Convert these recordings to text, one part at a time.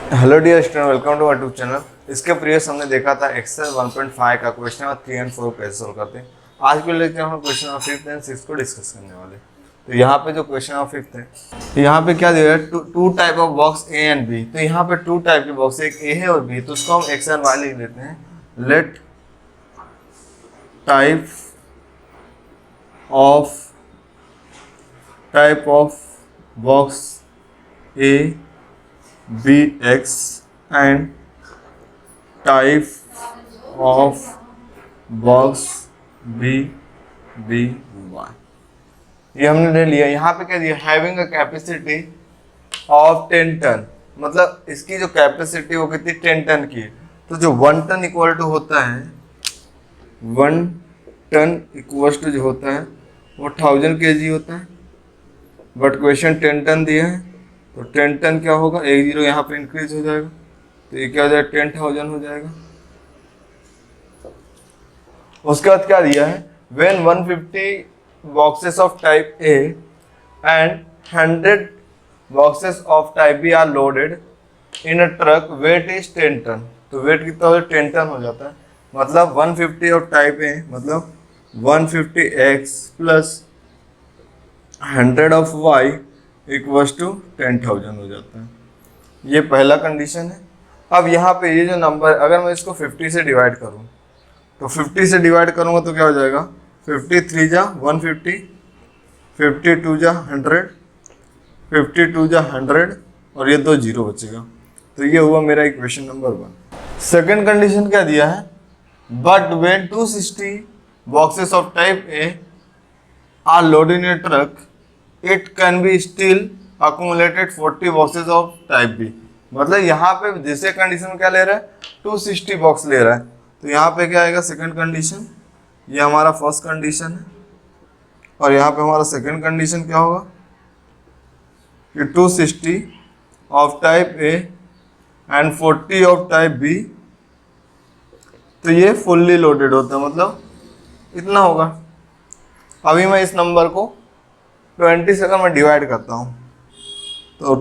Hello dear student, welcome to our YouTube channel. इसके previous हमने देखा था एक्सेल 1.5 का क्वेश्चन और 3 और 4 कैसे सोल्व करते हैं। आज के लेक्चर हम question of 5th and 6th को डिस्कस करने वाले। तो यहाँ पे जो क्वेश्चन ऑफ 5th है, तो यहाँ पे क्या दिया है, two type of box A and B. तो यहाँ पे टू टाइप के बॉक्स, एक ए है और बी, तो उसको हम एक्स एंड वाई लिख लेते हैं। Let type of box A be X and type of box B Y. ये हमने ले लिया। यहाँ पे क्या दिया, having a capacity of 10 ton, मतलब इसकी जो कैपेसिटी वो कितनी 10 टन की है। तो जो 1 टन इक्वल टू होता है, 1 टन इक्वल टू जो होता है वो 1000 kg होता है। बट क्वेश्चन 10 टन दिया है, तो 10 टन क्या होगा, एक जीरो यहाँ पे इंक्रीज हो जाएगा, तो ये क्या हो जाएगा, 10,000 हो जाएगा। उसके बाद क्या दिया है, when 150 boxes of type A and 100 boxes of type B are loaded in a truck, weight is 10 ton. तो वेट कितना हो, 10 टन हो जाता है। मतलब 150 ऑफ टाइप ए मतलब 150x plus 100 of y equals to 10,000 हो जाता है। ये पहला कंडीशन है। अब यहाँ पे ये जो नंबर, अगर मैं इसको 50 से डिवाइड करूँ, तो 50 से डिवाइड करूँगा तो क्या हो जाएगा, 53 जा 150, 52 जा 100, 52 जा 100 और ये 2 जीरो बचेगा। तो ये हुआ मेरा इक्वेशन नंबर 1। सेकेंड कंडीशन क्या दिया है, but when 260 boxes of type A are loaded in a truck, it can be still accumulated 40 boxes of type B. मतलब यहाँ पे दूसरे कंडीशन में क्या ले रहा है, 260 बॉक्स ले रहा है। तो यहाँ पे क्या आएगा, सेकंड कंडीशन, ये हमारा फर्स्ट कंडीशन है। और यहाँ पे हमारा सेकंड कंडीशन क्या होगा कि 260 of type A and 40 of type B, तो ये फुल्ली लोडेड होता है, मतलब इतना होगा। अभी मैं इस नंबर को 20 से अगर मैं डिवाइड करता हूँ, तो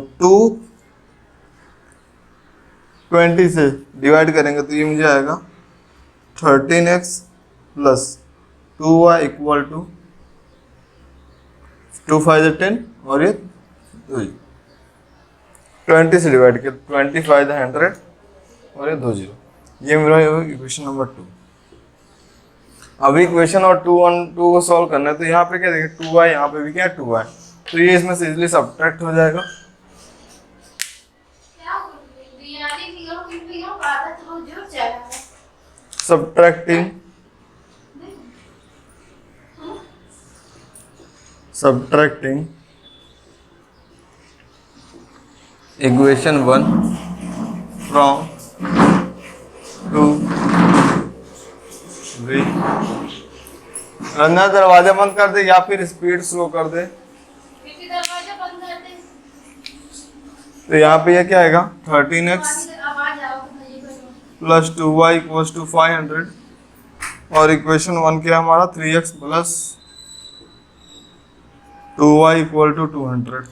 220 से डिवाइड करेंगे तो ये मुझे आएगा 13x plus 2y equal to 2 5 10 और ये 20 से डिवाइड किया, 25 100 और ये 2 जीरो। ये मेरा इक्वेशन नंबर 2। अभी इक्वेशन और 2 1 2 को सॉल्व करना है, तो यहाँ पे क्या देखें, 2y, यहाँ पे भी क्या है 2y, तो ये इसमें से इजीली सब्ट्रैक्ट हो जाएगा। Subtracting equation 1 from 2 v। Ranjana दरवाजा बंद कर दे या फिर स्पीड स्लो कर दे। तो यहाँ पे ये क्या आएगा, 13x plus 2y equals to 500 और इक्वेशन 1 क्या हमारा 3x plus 2y equal to 200।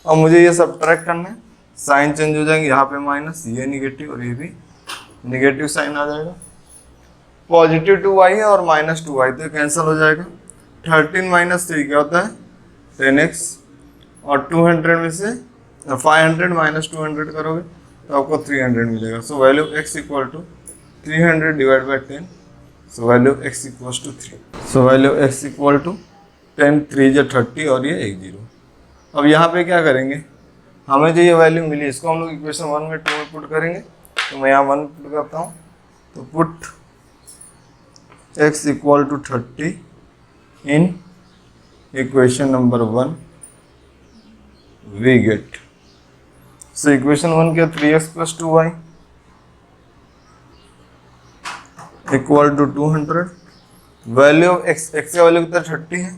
अब मुझे ये सब्ट्रैक्ट करना है, साइन चेंज हो जाएंगे, यहाँ पे माइनस, ये निगेटिव और ये भी निगेटिव साइन आ जाएगा। पॉजिटिव 2y है और माइनस 2y, तो कैंसिल हो जाएगा। 13 माइनस 3 क्या होता है 10x, और 200 में से 500 माइनस 200 करोगे तो आपको 300 मिलेगा। So value x equal to 300 divide by 10, so value x equal to 3। So value x equal to 10 3 जो 30 और ये 1 जीरो। अब यहाँ पे क्या करेंगे, हमें जो ये वैल्यू मिली इसको हम लोग इक्वेशन 1 में 2 में पुट करेंगे। तो मैं यहाँ 1 पुट करता हूँ, तो put x equal to 30 in equation number 1 we get, so equation 1 क्या 3x plus 2y equal to 200। Value of x, x का वैल्यू कितना 30 है,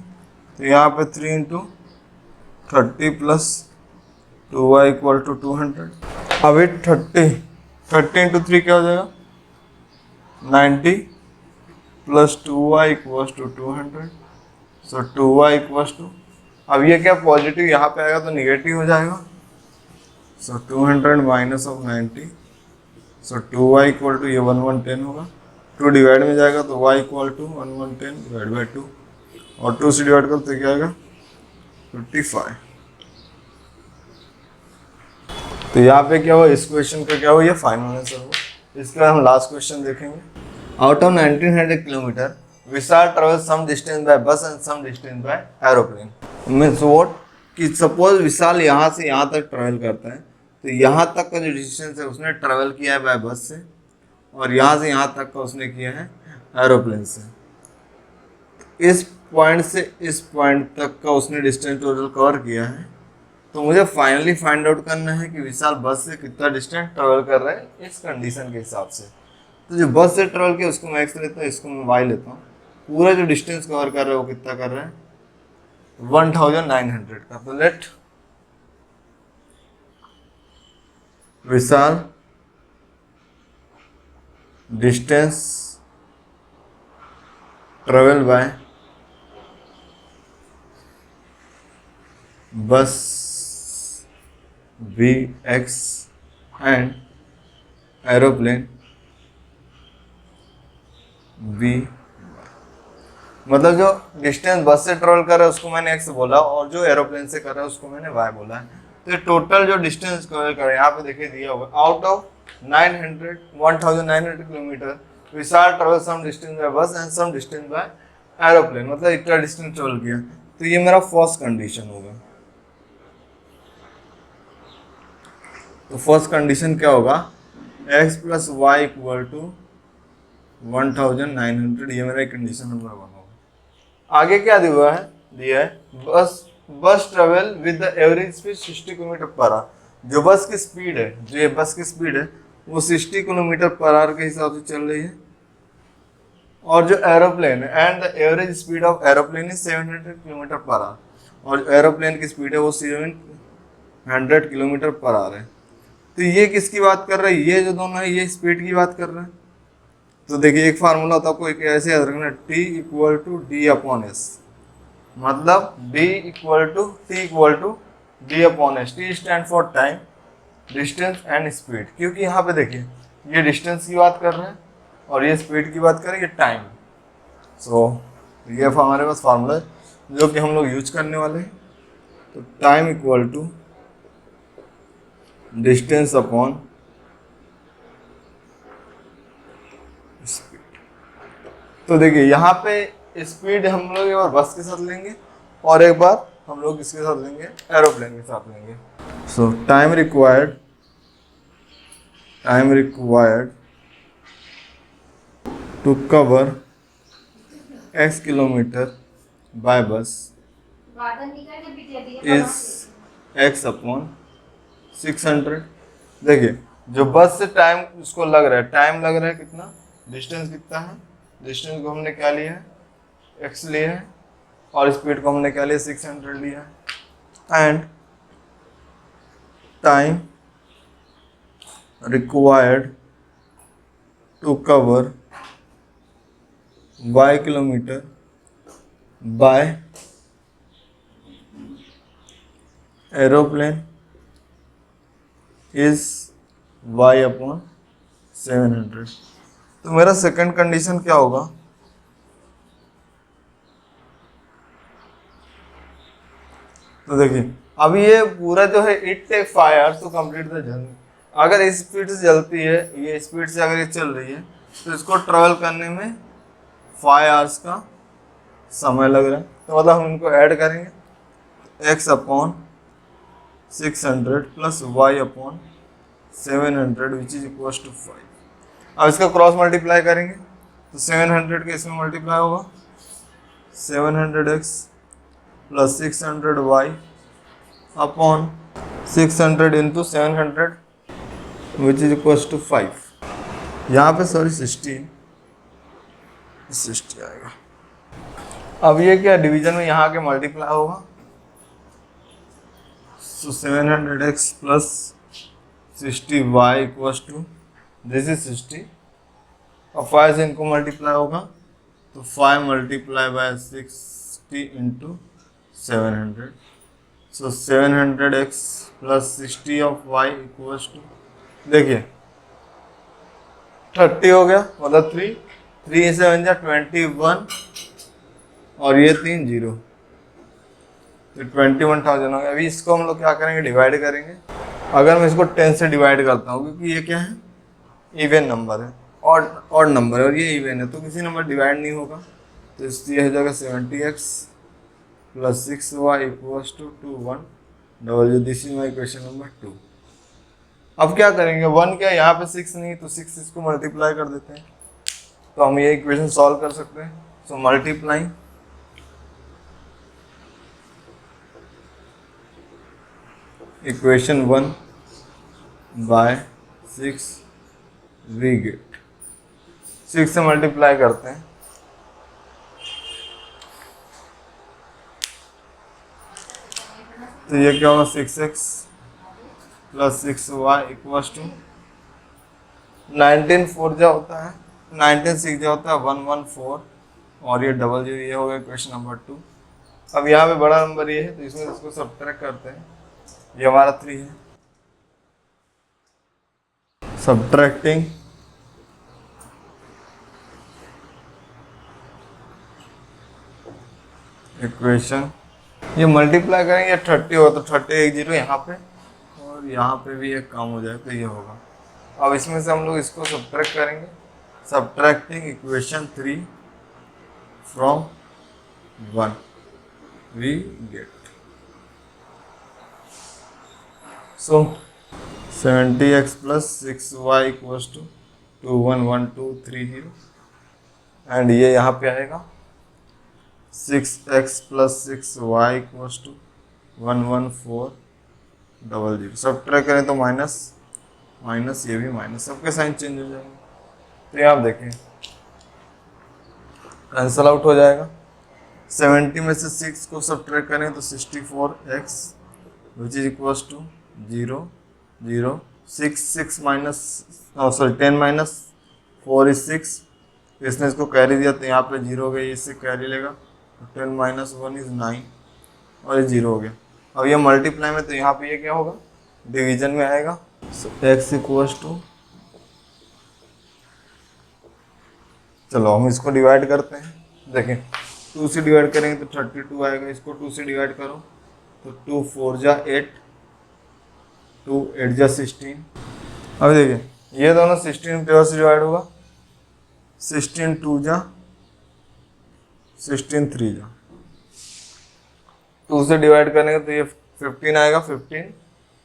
तो यहाँ पे 3 into 30 plus 2y equal to 200। अब 30 इंटू 3 क्या हो जाएगा 90 plus 2y equals to 200। So 2y equals to, अब ये क्या पॉजिटिव यहाँ पे आएगा तो निगेटिव हो जाएगा, so 200 minus of 90, so 2y equal to ये 1110 होगा, 2 डिवाइड में जाएगा तो y equal to 1110 divide by 2, और 2 से डिवाइड करो तो क्या आएगा 55। तो यहाँ पे क्या हुआ, इस क्वेश्चन का क्या हुआ, ये फाइनल आंसर हुआ। इसके बाद हम लास्ट क्वेश्चन देखेंगे। Out of 1900 kilometre Vishal travel some distance by bus and some distance by aeroplane. Means what, कि सपोज विशाल यहाँ से यहाँ तक ट्रेवल करता है, तो यहाँ तक का जो डिस्टेंस है उसने ट्रेवल किया है बाय बस से, और यहाँ से यहाँ तक का उसने किया है एरोप्लेन से। इस पॉइंट से इस पॉइंट तक का उसने डिस्टेंस टोटल कवर किया है। तो मुझे फाइनली फाइंड आउट करना है कि विशाल बस से कितना डिस्टेंस ट्रेवल कर रहा है इस कंडीशन के हिसाब से। तो जो बस से ट्रेवल किया उसको मैं एक्स लेता हूँ, इसको मैं वाई लेता हूँ। पूरा जो डिस्टेंस कवर कर रहा है वो कितना कर रहा है 1900 का। तो let Vishal distance travel by bus V X and aeroplane V, मतलब जो डिस्टेंस बस से ट्रेवल कर रहा है उसको मैंने एक्स बोला, और जो एरोप्लेन से कर रहा है उसको मैंने वाई बोला है। तो टोटल जो डिस्टेंस कवर कर रहा है यहाँ पे देखिए दिया हुआ, out of 1900 kilometre Vishal travel some distance by bus and some distance by aeroplane, मतलब इतना डिस्टेंस ट्रेवल किया। तो ये मेरा फर्स्ट कंडीशन होगा। तो फर्स्ट कंडीशन क्या होगा, x plus Y equal to 1900, ये मेरा कंडीशन नंबर 1 होगा। आगे क्या दिया है बस travel with the average speed 60 kilometre per hour. जो बस की स्पीड है, जो ये बस की स्पीड है वो 60 किलोमीटर पर आवर के हिसाब से चल रही है, और जो एरोप्लेन है and the average speed of aeroplane is 700 kilometre per hour, और एरोप्लेन की स्पीड है वो 700 किलोमीटर पर आवर है। तो ये किसकी बात कर रहा है, ये जो दोनों है ये स्पीड की बात कर रहा है। तो देखिए एक फार्मूला होता है, आपको एक ऐसे याद रखना, T equal to D upon S, मतलब D equal to T equal to D upon S. T stand for time, distance and speed, क्योंकि यहाँ पे देखिए ये डिस्टेंस की बात कर रहे हैं और ये स्पीड की बात कर रहे हैं, ये टाइम। सो ये हमारे पास फार्मूला है जो कि हम लोग यूज करने वाले हैं। तो time equal to distance upon speed. तो देखिए यहाँ पे स्पीड हम लोग एक बार बस के साथ लेंगे और एक बार हम लोग किसके साथ लेंगे, एरोप्लेन के साथ लेंगे। So time required to cover x kilometre by bus is x upon 600। देखिए जो बस से टाइम उसको लग रहा है, टाइम लग रहा है कितना, डिस्टेंस कितना है, डिस्टेंस को हमने क्या लिया है x लिया है, और स्पीड को हमने क्या लिया 600 लिया है। And time required to cover y kilometre by aeroplane is y upon 700। तो मेरा सेकंड कंडीशन क्या होगा, तो देखिए अब ये पूरा जो है it take 5 hours to complete the journey. अगर इस स्पीड से चलती है, ये स्पीड से अगर ये चल रही है तो इसको ट्रेवल करने में 5 hours का समय लग रहा है। तो मतलब हम इनको ऐड करेंगे, x upon 600 plus y upon 700 which is equal to 5। अब इसका क्रॉस मल्टीप्लाई करेंगे तो 700 के इसमें मल्टीप्लाई होगा, 700x plus 600y upon 600 into 700 which is equal to 5। यहाँ पे सॉरी 60 आएगा। अब ये क्या डिवीजन में यहाँ के मल्टीप्लाई होगा, so 700x plus 60y equal to this is 60, और 5 से इनको मल्टीप्लाई होगा तो 5 multiply by 60 into 700, so 700x plus 60 of y equals to, देखिए 30 हो गया, मतलब 3 7 जा 21 और ये 3 0, तो 21,000 हो गया। अभी इसको हम लोग क्या करेंगे, डिवाइड करेंगे। अगर मैं इसको 10 से डिवाइड करता हूँ, क्योंकि ये क्या है, इवन नंबर है, ऑड नंबर है और ये इवन है, तो किसी नंबर डिवाइड नहीं होगा, तो इसलिए हो जाएगा 70x plus 6y equals to 21 this is my question number 2। अब क्या करेंगे, 1 क्या यहाँ पे 6 नहीं, तो 6 इसको मल्टीप्लाई कर देते हैं, तो हम ये इक्वेशन सॉल्व कर सकते हैं। So multiply equation 1 by 6 we get, 6 से मल्टीप्लाई करते हैं, तो ये क्या होगा 6x plus 6y equals to 19 4 जा होता है, 19 6 जा होता है 114 और ये डबल 0, ये हो गया क्वेश्चन नंबर 2। अब यहाँ पे बड़ा नंबर ये है, तो इसमें इसको सब्ट्रैक्ट करते हैं, ये हमारा 3 है। सब्ट्रैक्टिंग इक्वेशन, ये मल्टीप्लाई करेंगे 30 होगा, तो 30 एक 0 यहाँ पे और यहाँ पे भी एक काम हो जाए, तो ये होगा। अब इसमें से हम लोग इसको सब्ट्रैक्ट करेंगे, subtracting equation 3 from 1 we get, so 70x plus 6y equals to 211230 and ये यहाँ पे आएगा 6x plus 6y equals to 11400। सब ट्राई करें तो माइनस माइनस, ये भी माइनस, सबके साइन चेंज हो जाएंगे, तो यहाँ आप देखें कैंसल आउट हो जाएगा। 70 में से 6 को सब्ट्रैक्ट करें तो 64x which is equals to 0 0 6 minus sorry 10 minus 4 is 6, इसने इसको कैरी दिया तो यहाँ पे 0 हो गया, इससे कैरी लेगा, 10 माइनस 1 इज 9 और ये 0 हो गया। अब ये मल्टीप्लाई में, तो यहाँ पे ये क्या होगा, डिवीजन में आएगा, x इक्वल्स टू, चलो हम इसको डिवाइड करते हैं, देखें 2 से डिवाइड करेंगे तो 32 आएगा, इसको 2 से डिवाइड करो तो 2 4 जा 8, 2 8 जा 16। अब देखिए ये दोनों 16 पे से डिवाइड होगा, 16 2 जा 16 3 जा, 2 से डिवाइड करेंगे तो ये 15 आएगा, 15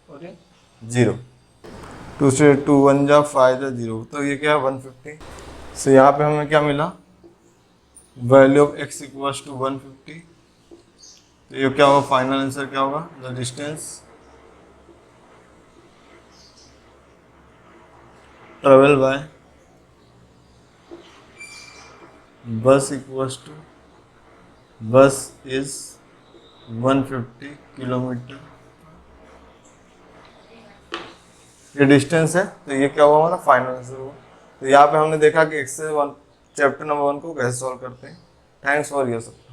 और ये 0, 2 से 2 1 जा 5 जा 0, तो ये क्या है 150। सो यहाँ पे हमें क्या मिला, value of x equals to 150, तो ये क्या होगा, फाइनल आंसर क्या होगा, the distance travel by bus equals to, bus is 150 kilometre, ये डिस्टेंस है, तो ये क्या हुआ हमारा फाइनल आंसर हुआ। तो यहाँ पे हमने देखा कि एक्सरसाइज 1 चैप्टर नंबर 1 को कैसे सॉल्व करते हैं। Thanks for your support.